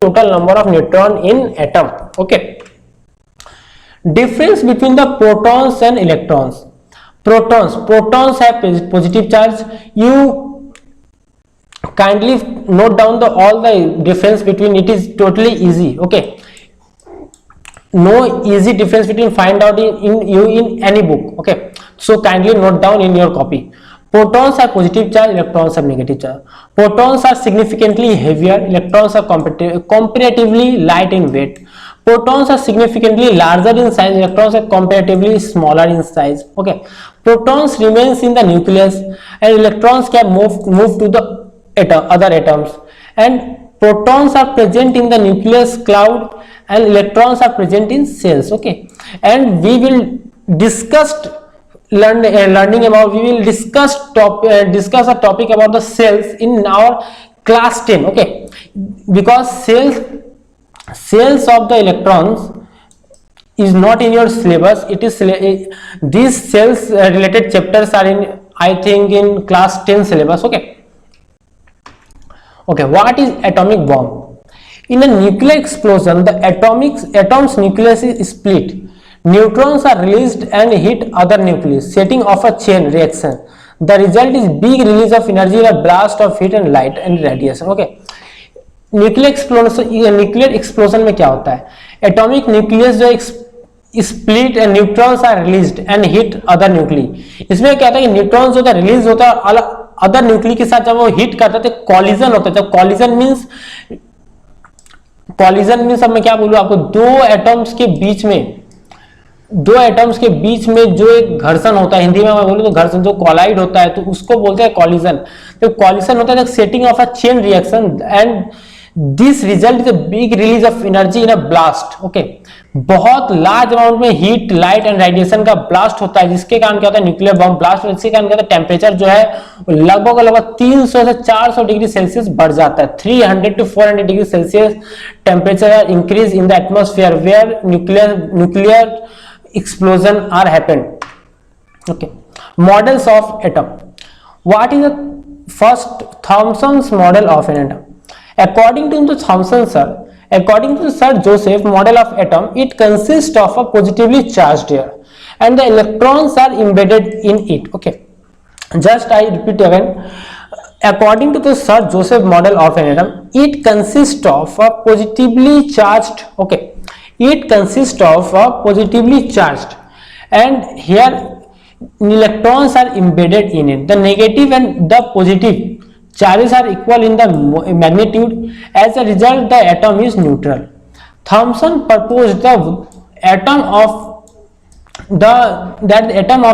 total number of neutron in atom. Okay, difference between the protons and electrons. Protons have positive charge. You kindly note down all the difference between it is totally easy. Okay, no easy difference between find out in any book. Okay, so kindly note down in your copy. Protons have positive charge, electrons have negative charge. Protons are significantly heavier, electrons are comparatively light in weight. Protons are significantly larger in size, electrons are comparatively smaller in size. Okay, protons remains in the nucleus and electrons can move to the other atoms, and protons are present in the nucleus cloud and electrons are present in cells. Okay, and we will discuss we will discuss a topic about the cells in our class 10. Okay, because cells of the electrons is not in your syllabus. It is these cells related chapters are in, I think, in class 10 syllabus. Okay, what is atomic bomb? In a nuclear explosion, the atom's nucleus is split. Neutrons are released and hit other nucleus, setting off a chain reaction. The result is big release of energy, a blast of heat and light and radiation. Okay, nuclear explosion में क्या होता है? Atomic nucleus जो split and neutrons are released and hit other nuclei. इसमें क्या होता है कि न्यूट्रॉन्स जो होता है रिलीज होता है अदर न्यूक्ली के साथ, जब वो हिट करता है तो कॉलिजन होता है. जब कॉलिजन मीन्स अब मैं क्या बोलूं आपको, दो एटम्स के बीच में जो एक घर्षण होता है, हिंदी में मैं बोलूं तो घर्षण, जो कोलाइड होता है तो उसको बोलते हैं कॉलिजन. तो कॉलिजन होता है setting of a chain reaction and this result is a big release of energy in a blast. Okay, बहुत लार्ज अमाउंट में हीट, लाइट एंड रेडिएशन का ब्लास्ट होता है, जिसके कारण क्या होता है न्यूक्लियर बम ब्लास्ट. इसके कारण क्या होता है टेम्परेचर जो है लगभग 300 से 400 डिग्री सेल्सियस बढ़ जाता है. 300 to 400 degree Celsius temperature increase in the atmosphere where nuclear explosion are happened. Okay, models of atom. What is the first Thomson's model of an atom? According to the Sir Joseph model of atom, it consists of a positively charged air and the electrons are embedded in it. Okay, just I repeat again. According to the Sir Joseph model of an atom, it consists of a positively charged. Okay, it consists of a positively charged and here electrons are embedded in it. The negative and the positive charges are equal in the magnitude. As a result, the atom is neutral. Thomson proposed the atom of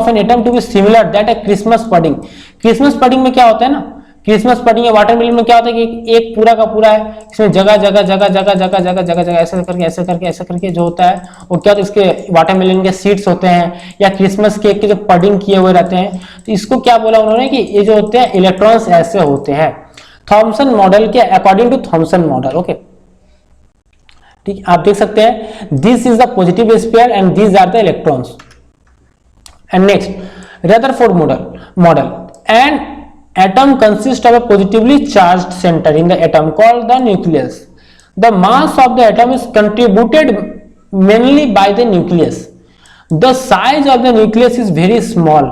an atom to be similar that a Christmas pudding. Christmas pudding में क्या होता है ना, Christmas pudding या watermelon में क्या होता है कि एक पूरा का पूरा है, इसमें जगह ऐसे करके जो होता है वो क्या होता है, इसके वाटरमेलन के सीड्स होते हैं या क्रिसमस केक के जो पडिंग किए हुए रहते हैं. तो इसको क्या बोला उन्होंने कि ये जो होते हैं इलेक्ट्रॉन्स ऐसे होते हैं थॉमसन मॉडल के according to Thomson model. Okay, ठीक, आप देख सकते हैं this is the positive sphere and these are the electrons. And next Rutherford model. And atom consists of a positively charged center in the atom called the nucleus. The mass of the atom is contributed mainly by the nucleus. The size of the nucleus is very small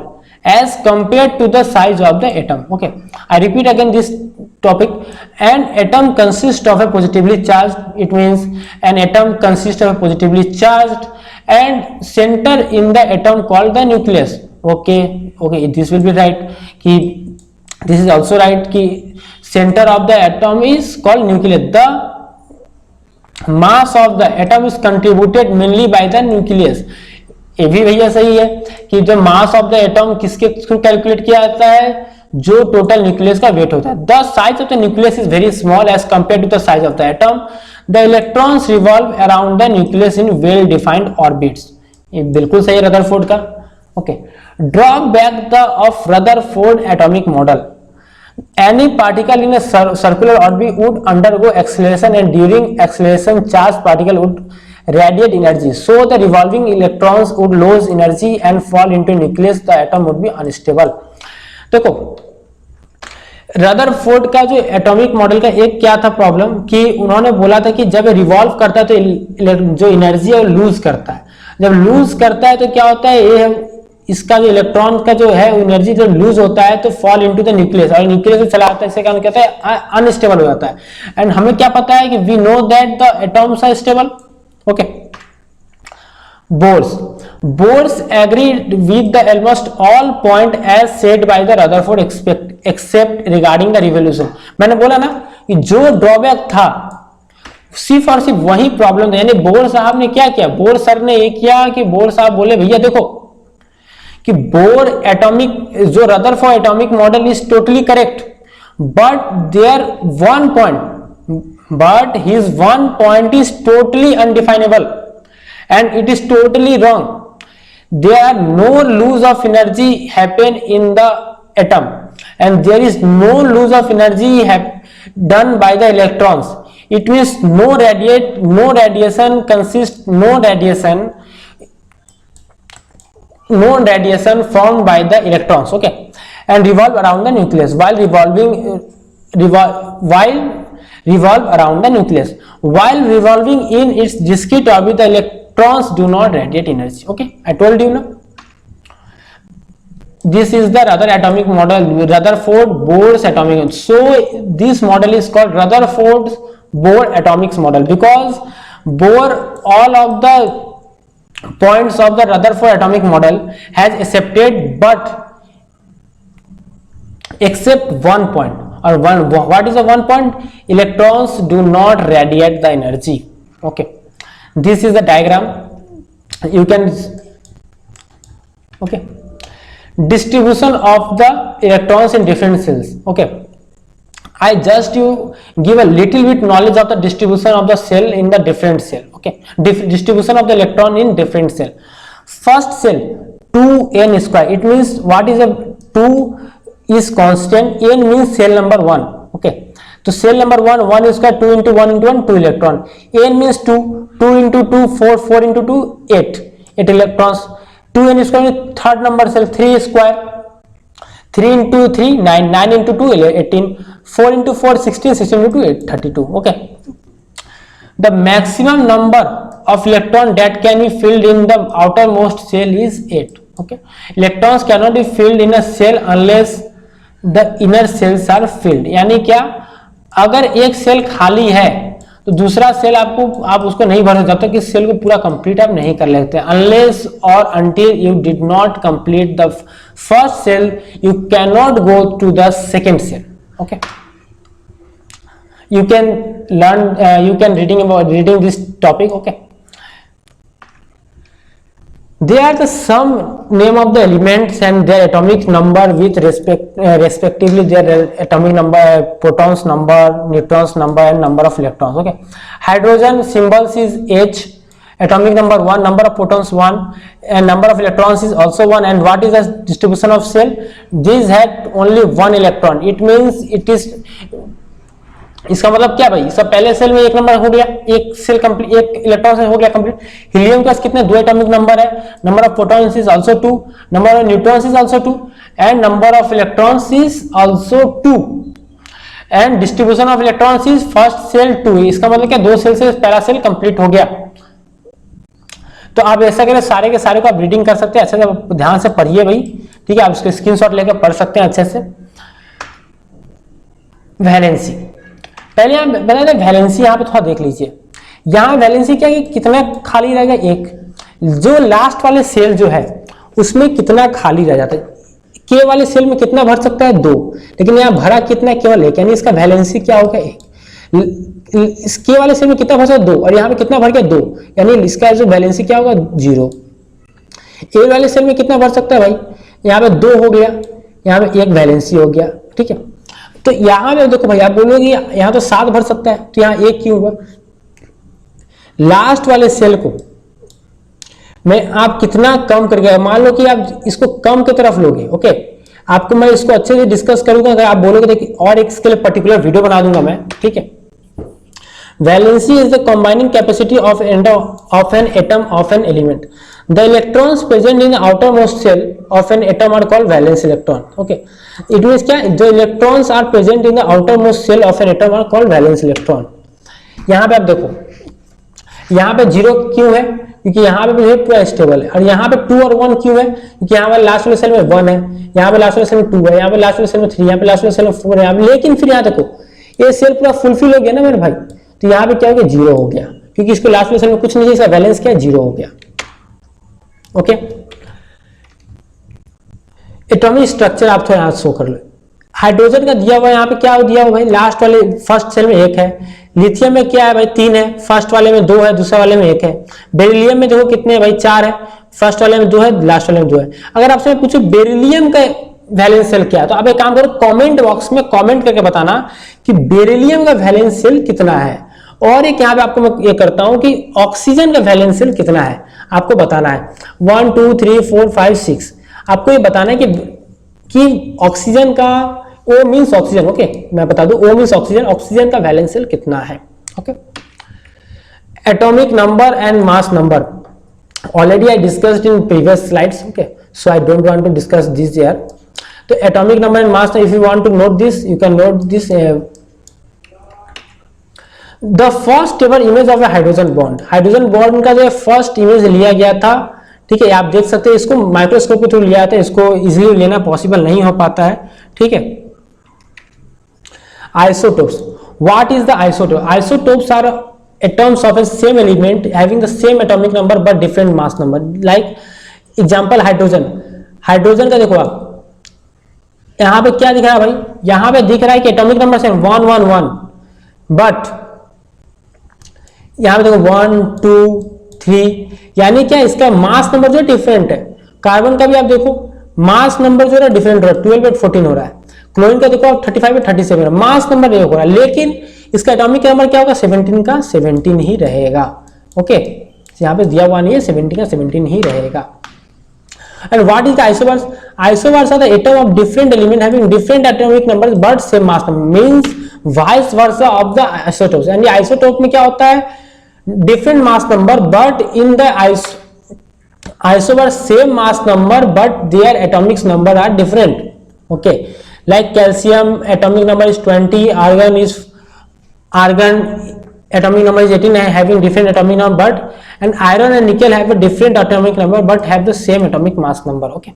as compared to the size of the atom. Okay, I repeat again this topic. An atom consists of a positively charged, it means an atom consists of a positively charged and center in the atom called the nucleus. Okay, this will be right. This is also right कि center of the atom is called nucleus. The mass of the atom is contributed mainly by the nucleus. ये भी भैया सही है कि जो mass of the atom किसके through calculate किया जाता है, जो टोटल न्यूक्लियस का वेट होता है. The size of the nucleus is very small as compared to the size of the atom. The electrons revolve around the nucleus in well defined orbits. ये बिल्कुल सही है रदरफोर्ड का. Okay, drawback of Rutherford atomic model. Any particle in a circular orbit would undergo acceleration and during acceleration charged particle would radiate energy. So the revolving electrons would lose energy and fall into nucleus. The atom would be unstable. देखो Rutherford का जो atomic model का एक क्या था problem कि उन्होंने बोला था कि जब रिवॉल्व करता है तो जो एनर्जी है वो लूज करता है, जब लूज करता है तो क्या होता है, ये इसका जो इलेक्ट्रॉन का जो है एनर्जी जब लूज होता है तो फॉल इनटू द न्यूक्लियस, और न्यूक्लियस से चला आता है, इससे क्या कहते हैं अनस्टेबल हो जाता है। एंड हमें क्या पता है कि we know that the atoms are stable. Okay, Bohr's agreed with the almost all point as said by the Rutherford except regarding the revolution। मैंने बोला ना कि जो ड्रॉबैक था सिर्फ और सिर्फ वही प्रॉब्लम था, यानी बोर साहब ने क्या किया, बोर सर ने ये किया कि बोर साहब बोले भैया देखो कि बोर एटॉमिक जो Rutherford atomic model is totally correct, but there one point is totally undefinable and it is totally wrong. There are no loss of energy happen in the atom, and there is no loss of energy done by the electrons. It means no radiation formed by the electrons. Okay, and revolve around the nucleus while revolve around the nucleus while revolving in its discrete orbit. The electrons do not radiate energy. Okay, I told you now. This is the atomic model, Rutherford-Bohr's atomic model. So this model is called Rutherford-Bohr atomic model because Bohr all of the points of the Rutherford atomic model has accepted, but except one point. Or what is the one point? Electrons do not radiate the energy. Okay, this is the diagram. You can, okay, distribution of the electrons in different cells. Okay, I just you give a little bit knowledge of the distribution of the cell in the different cell. Okay, distribution of the electron in different cell. First cell 2n square. It means what is a 2 is constant, n means cell number 1. Okay, तो shell number 1 इसका 2 into 1 into 1 2 electron, n means 2 into 2 4 into 2 8 electrons, 2n square third number shell 3 square, 3 into 3 9 into 2 18 4 into 4 16 into 2 8 32. Okay, the maximum number of electron that can be filled in the outermost cell is 8. Okay, electrons cannot be filled in a cell unless the inner cells are filled. यानी क्या, अगर एक cell खाली है तो दूसरा cell आप उसको नहीं भर सकते जब तक इस सेल को पूरा कंप्लीट आप नहीं कर लेते, अनलेस और until you did not complete the first shell you can not go to the second shell. Okay, you can learn you can reading this topic. Okay, they are the sum name of the elements and their atomic number with respectively their atomic number, protons number, neutrons number and number of electrons. Okay, hydrogen symbols is H, atomic number 1, number of protons 1 and number of electrons is also 1. And what is the distribution of cell? These had only one electron. It means it is, इसका मतलब क्या भाई, इसका पहले cell में एक number हो गया, एक सेल कंप्लीट, एक इलेक्ट्रॉन से हो गया कंप्लीट. हीलियम के पास कितने 2 एटॉमिक नंबर है, number of protons is also 2, number of neutrons is also 2 and number of electrons is also 2 and distribution of electrons is first shell 2. इसका मतलब क्या, 2 सेल से पहला सेल कंप्लीट हो गया. तो आप ऐसा करें, सारे के सारे को आप रीडिंग कर सकते हैं, अच्छे से ध्यान से पढ़िए भाई, ठीक है. आप उसके स्क्रीनशॉट लेकर पढ़ सकते हैं अच्छे से. वैलेंसी पहले आप बता दें, वैलेंसी यहाँ पे थोड़ा देख लीजिए. यहाँ वैलेंसी क्या है, कितना खाली रहेगा, एक जो लास्ट वाले सेल जो है उसमें कितना खाली रह जाता है. के वाले सेल में कितना भर सकता है 2, लेकिन यहाँ भरा कितना, केवल 1, यानी इसका वैलेंसी क्या होगा 1. इस के वाले सेल में कितना भर सकता है 2 और यहाँ पे कितना भर गया 2, यानी इसका जो वैलेंसी क्या होगा 0. ए वाले सेल में कितना भर सकता है भाई, यहाँ पे 2 हो गया, यहाँ पे 1 वैलेंसी हो गया, ठीक है. तो यहां पे देखो भाई, आप बोलोगे यहां तो 7 भर सकता है, तो यहां 1 क्यों हुआ. लास्ट वाले सेल को मैं आप कितना कम करके, मान लो कि आप इसको कम की तरफ लोगे. ओके, आपको मैं इसको अच्छे से डिस्कस करूंगा, अगर आप बोलोगे देखिए, और इसके लिए पर्टिकुलर वीडियो बना दूंगा मैं, ठीक है. Valency is the combining capacity of an atom of an element. The electrons present in the outermost shell of an atom are called valence electron. Okay, it means क्या, the electrons are present in the outermost shell of an atom are called valence electron. यहाँ पे आप देखो, यहाँ पे 0 क्यों है, क्योंकि यहाँ पे जो है पूरा स्टेबल है, और यहाँ पे 2 और 1 क्यों है, क्योंकि यहाँ पे लास्ट वाले सेल में 1 है, यहाँ पे लास्ट वाले सेल में 2 है, यहाँ पे लास्ट वाले सेल में 3, यहाँ पे लास्ट वाले सेल में 4 है, यहाँ पे, लेकिन फिर यहाँ देखो ये सेल पूरा फुलफिल हो गया ना मेरे भाई, तो यहाँ पे क्या हो गया, 0 हो गया, क्योंकि इसको लास्ट वाले सेल में कुछ नहीं है, इसका बैलेंस क्या है, 0 हो गया। ओके, एटॉमिक स्ट्रक्चर आप थोड़ा शो कर लो। हाइड्रोजन का दिया हुआ यहाँ पे क्या दिया हुआ भाई, लास्ट वाले फर्स्ट सेल में 1 है, लिथियम में क्या है भाई 3 है, फर्स्ट वाले में 2 है, दूसरे वाले में 1 है, बेरिलियम में देखो कितने है भाई 4 है, फर्स्ट वाले में 2 है, लास्ट वाले में 2 है। अगर आपसे पूछो बेरिलियम का वैलेंस सेल क्या है, तो आप एक काम करो, कमेंट बॉक्स में कमेंट करके बताना कि बेरिलियम का वैलेंस सेल कितना है, और एक यहाँ पे आपको मैं ये करता हूं कि ऑक्सीजन का वैलेंस सेल कितना है आपको बताना है। 1 2 3 4 5 6 आपको ये बताना है कि ऑक्सीजन का, O मीन्स ऑक्सीजन, ओके मैं बता दूं, O मीन्स ऑक्सीजन, ऑक्सीजन का वैलेंस सेल कितना है। Okay, atomic number and mass number already I discussed in previous slides, okay so I don't want to discuss this here. तो atomic number and mass, if you want to note this you can note this. The first ever image of a hydrogen bond, hydrogen bond का जो first image लिया गया था, ठीक है, आप देख सकते हैं इसको माइक्रोस्कोप के थ्रू लिया था, इसको इजीली लेना पॉसिबल नहीं हो पाता है, ठीक है। Isotopes. What is the isotope? Isotopes are atoms of a same element having the same atomic number but different mass number. Like example hydrogen. Hydrogen का देखो आप, यहाँ पे क्या दिख रहा है भाई, यहाँ पे दिख रहा है कि एटॉमिक नंबर सेम 1 1 1, बट यहाँ पे देखो 1 2 3, यानी क्या इसका मास नंबर जो डिफरेंट है। कार्बन का भी आप देखो मास नंबर जो है डिफरेंट हो रहा है, 12 और 14 हो रहा है। क्लोरीन का देखो आप 35 और 37, मास नंबर नहीं हो रहा, लेकिन इसका एटॉमिक नंबर क्या होगा, 17 का 17 ही रहेगा। ओके, यहाँ पे दिया हुआ नहीं है, 17 का 17 ही रहेगा। And what is the isobars? Isobars are the atom of different element having different atomic numbers but same mass number, means vice versa of the isotopes. And the isotope में क्या होता है, different mass number but in the isobars same mass number but their atomic number are different. Okay, like calcium atomic number is 20, argon atomic number is 18, having different atomic number, but and iron and nickel have a different atomic number but have the same atomic mass number. Okay,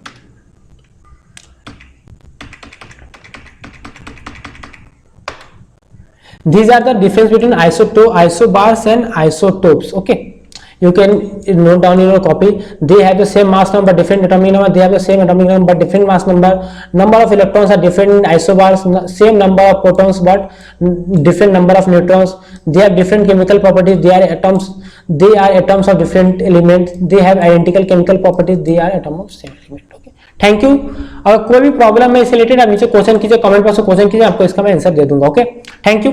these are the difference between isobars and isotopes. Okay, you can note down in your copy. They have the same mass number, different atomic number. They have the same atomic number but different mass number. Number of electrons are different in isobars. Same number of protons but different number of neutrons. They have different chemical properties. They are atoms. They are atoms of different elements. They have identical chemical properties. They are atoms of same element. Okay. Thank you. अगर कोई भी problem है इससे related आप नीचे question कीजिए, comment box में question कीजिए, आपको इसका मैं आंसर दे दूंगा। Okay, thank you.